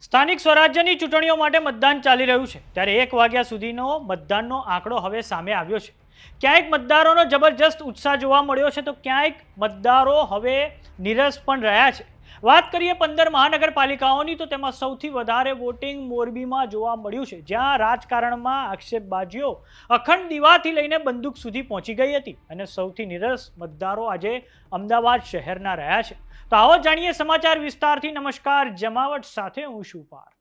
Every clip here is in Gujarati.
સ્થાનિક સ્વરાજ્યની ચૂંટણીઓ માટે મતદાન ચાલી રહ્યું છે ત્યારે 1 વાગ્યા સુધીનો મતદાનનો આંકડો હવે સામે આવ્યો છે। ક્યાંક મતદારોનો જબરજસ્ત ઉત્સાહ જોવા મળ્યો છે તો ક્યાંક મતદારો હવે નીરસ પણ રહ્યા છે। વાત કરીએ 15 મહાનગરપાલિકાઓની તો તેમાં સૌથી વધારે વોટિંગ મોરબીમાં જોવા મળ્યું છે, જ્યાં રાજકારણમાં આક્ષેપબાજીઓ અખંડ દીવાથી લઈને બંદૂક સુધી પહોંચી ગઈ હતી અને સૌથી નીરસ મતદારો આજે અમદાવાદ શહેરના રહ્યા છે। તો આવો જાણીએ સમાચાર વિસ્તારથી। નમસ્કાર, જમાવટ સાથે હું છું પાર્થ।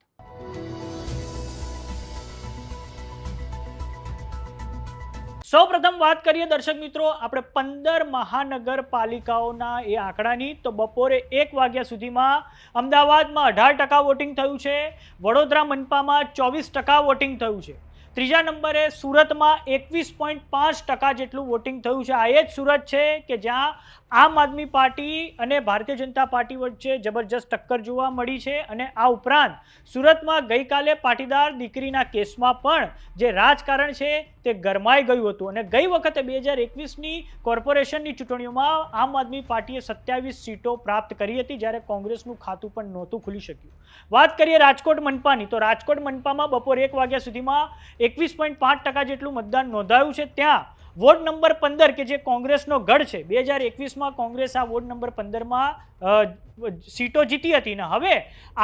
સૌપ્રથમ વાત કરીએ દર્શક મિત્રો આપણે 15 મહાનગરપાલિકાઓના એ આંકડાની તો બપોરે 1 વાગ્યા સુધીમાં અમદાવાદમાં 18% વોટિંગ થયું છે, વડોદરા મનપામાં 24% વોટિંગ થયું છે, ત્રીજા નંબરે સુરતમાં 21.5% જેટલું વોટિંગ થયું છે। આ એ જ સુરત છે કે જ્યાં આમ આદમી પાર્ટી અને ભારતીય જનતા પાર્ટી વચ્ચે જબરજસ્ત ટક્કર જોવા મળી છે અને આ ઉપરાંત સુરતમાં ગઈકાલે પાટીદાર દીકરીના કેસમાં પણ જે રાજકારણ છે તે ગરમાઈ ગયું હતું અને ગઈ વખતે 2021ની કોર્પોરેશનની ચૂંટણીઓમાં આમ આદમી પાર્ટીએ 27 સીટો પ્રાપ્ત કરી હતી, જ્યારે કોંગ્રેસનું ખાતું પણ નહોતું ખુલી શક્યું। વાત કરીએ રાજકોટ મનપાની તો રાજકોટ મનપામાં બપોર 1 વાગ્યા સુધીમાં 21.5% જેટલું મતદાન નોંધાયું છે। ત્યાં વોર્ડ નંબર 15 કે જે કોંગ્રેસનો ગઢ છે, 2021માં કોંગ્રેસ આ વોર્ડ નંબર 15માં સીટો જીતી હતી ને હવે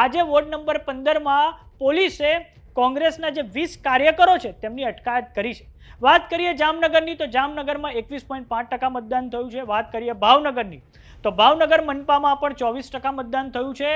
આજે વોર્ડ નંબર 15માં પોલીસે કોંગ્રેસના જે 20 કાર્યકરો છે તેમની અટકાયત કરી છે। વાત કરીએ જામનગરની તો જામનગરમાં 21.5% મતદાન થયું છે। વાત કરીએ ભાવનગરની તો ભાવનગર મનપામાં પણ 24% મતદાન થયું છે।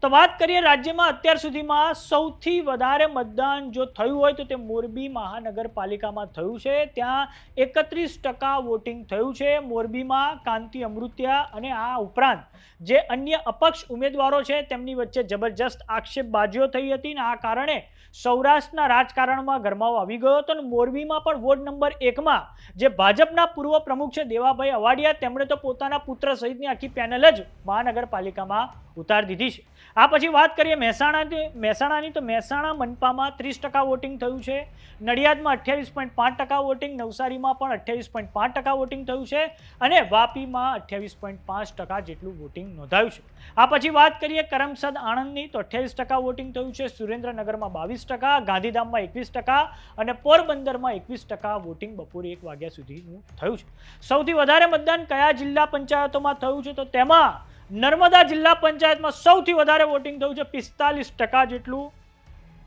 તો વાત કરીએ રાજ્યમાં અત્યાર સુધીમાં સૌથી વધારે મતદાન જો થયું હોય તો તે મોરબી મહાનગરપાલિકામાં થયું છે, ત્યાં 31% વોટિંગ થયું છે। મોરબીમાં કાંતિ અમૃત્યા અને આ ઉપરાંત જે અન્ય અપક્ષ ઉમેદવારો છે તેમની વચ્ચે જબરજસ્ત આક્ષેપબાજીઓ થઈ હતી અને આ કારણે સૌરાષ્ટ્રના રાજકારણમાં ગરમાવો આવી ગયો હતો અને મોરબીમાં પણ વોર્ડ નંબર 1માં જે ભાજપના પૂર્વ પ્રમુખ છે દેવાભાઈ અવાડિયા, તેમણે તો પોતાના પુત્ર સહિતની આખી પેનલ જ મહાનગરપાલિકામાં ઉતારી દીધી છે। આ પછી વાત કરીએ મહેસાણાની તો મહેસાણા મનપામાં 30% વોટિંગ થયું છે, નડિયાદમાં 28.5% વોટિંગ, નવસારીમાં પણ 28.5% વોટિંગ થયું છે અને વાપીમાં 28.5% જેટલું વોટિંગ નોંધાયું છે। આ પછી વાત કરીએ કરમસદ આણંદની તો 28% વોટિંગ થયું છે, સુરેન્દ્રનગરમાં 22%, ગાંધીધામમાં 21% અને પોરબંદરમાં 21% વોટિંગ બપોરે 1 વાગ્યા સુધીનું થયું છે। સૌથી વધારે મતદાન કયા જિલ્લા પંચાયતોમાં થયું છે તો તેમાં નર્મદા જિલ્લા પંચાયતમાં સૌથી વધારે વોટિંગ થયું છે, 45% જેટલું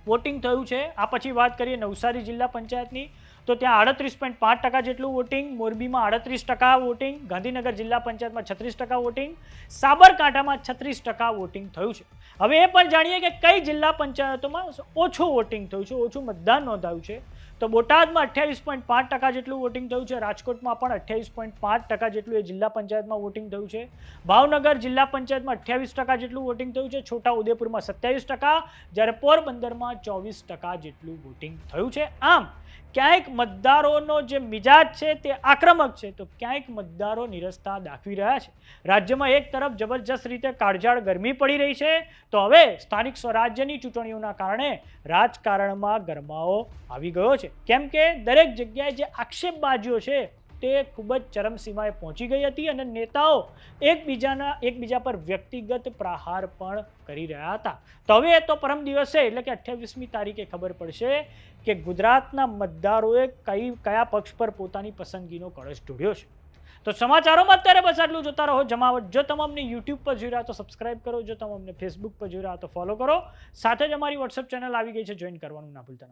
વોટિંગ થયું છે। આ પછી વાત કરીએ નવસારી જિલ્લા પંચાયતની તો ત્યાં 38.5% જેટલું વોટિંગ, મોરબીમાં 38% વોટિંગ, ગાંધીનગર જિલ્લા પંચાયતમાં 36% વોટિંગ, સાબરકાંઠામાં 36% વોટિંગ થયું છે। હવે એ પણ જાણીએ કે કઈ જિલ્લા પંચાયતોમાં ઓછું વોટિંગ થયું છે, ઓછું મતદાન નોંધાયું છે તો બોટાદમાં 28.5% જેટલું વોટિંગ થયું છે, રાજકોટમાં પણ 28.5% જેટલું એ જિલ્લા પંચાયતમાં વોટિંગ થયું છે, ભાવનગર જિલ્લા પંચાયતમાં 28% જેટલું વોટિંગ થયું છે, છોટા ઉદેપુરમાં 27%, જ્યારે પોરબંદરમાં 24% જેટલું વોટિંગ થયું છે। આમ ક્યાંક મતદારોનો જે મિજાજ છે તે આક્રમક છે તો ક્યાંક મતદારો નિરસતા દાખવી રહ્યા છે। રાજ્યમાં એક તરફ જબરજસ્ત રીતે કાળઝાળ ગરમી પડી રહી છે તો હવે સ્થાનિક સ્વરાજ્યની ચૂંટણીઓના કારણે રાજકારણમાં ગરમાવો આવી ગયો છે, કેમ કે દરેક જગ્યાએ જે આક્ષેપબાજીઓ છે તે ખૂબ જ ચરમસીમાએ પહોંચી ગઈ હતી અને નેતાઓ એકબીજા પર વ્યક્તિગત પ્રહાર પણ કરી રહ્યા હતા। તો હવે તો પરમ દિવસે એટલે કે 28મી તારીખે ખબર પડશે કે ગુજરાતના મતદારોએ કયા પક્ષ પર પોતાની પસંદગીનો કળશ ઢોળ્યો છે। તો સમાચારોમાં અત્યારે બસ આટલું। જોતા રહો જમાવટ। જો તમે અમને યુટ્યુબ પર જોઈ રહ્યા તો સબસ્ક્રાઇબ કરો, જો તમે અમને ફેસબુક પર જોઈ રહ્યા તો ફોલો કરો, સાથે જ અમારી વોટ્સએપ ચેનલ આવી ગઈ છે, જોઈન કરવાનું ના ભૂલતા।